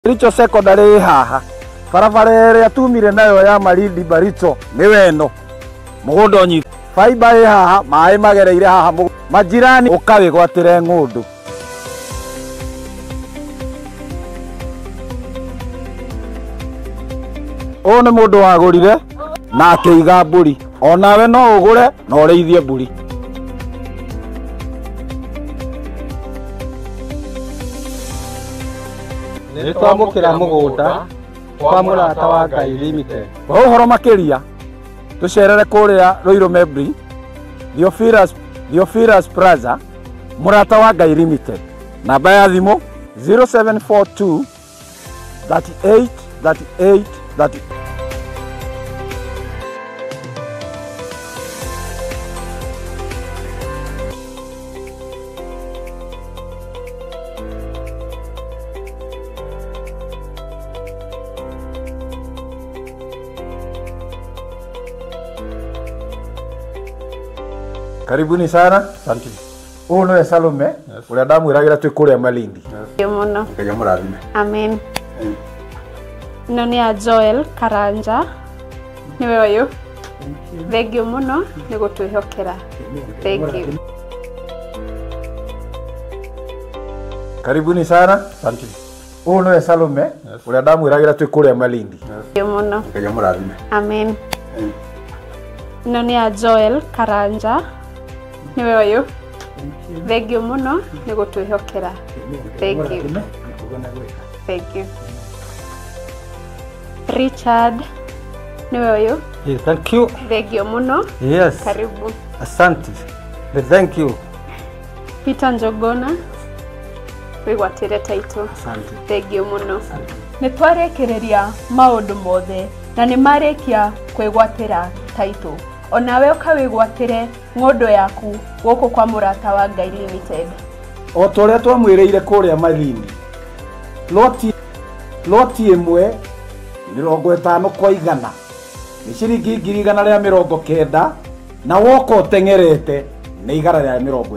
Richo secondary haha barabara ĩrĩa tumire nayo ya Malindi Baricho nĩ weno mũgũnda ũnyi fiber ĩ haha maĩ magereire haha majirani ũkawe gwatĩre ng'ũndũ ũũ nĩ mũndũ wagũrire na akĩiga mbũri onawe no ũgũre na ũrĩithie mbũri Nitwamũkĩra mũgũnda kwa mũrata wa Ngai Limited. Ũhoro makĩria tũcerere kũrĩa Ruiru Mebri Theophilus Plaza mũrata wa Ngai Limited. Namba ya thimũ 0742 38 38 30. Karibuni sana. Asante. Huyu ni Salome. Ule ndamwiragira twi kuria Malindi. Muno. Ngai mũrathime. Amen. No ni a Joel Karanja. Niwe uyu. Thengio muno ni gutwihokera. Thank you. Karibuni sana. Asante. Huyu ni Salome. Ule ndamwiragira twi kuria Malindi. Muno. Ngai mũrathime. Amen. No ni a Joel Karanja. Niwe uyu. Thengio muno ni gutwihokera. Thank you. Thank you. Richard. Niwe uyu. Yes, thank you. Thengio muno. Yes. Karibu. Asante. Thank you. Peter Njogona. Wigwatire title. Asante. Thengio muno. Nitwarekereria maundu mothe na ni marekia kwigwatira title. Onawe ukawigwatire ng'ondo yaku gũkũ kwa mũrata wa Ngai Limited. O tũrĩa twamwĩrĩire kũrĩa Malindi. Loti ĩmwe 50 kwa 100 nĩ ciringi 190 na woka ũteng'erete nĩ igara rĩa 50.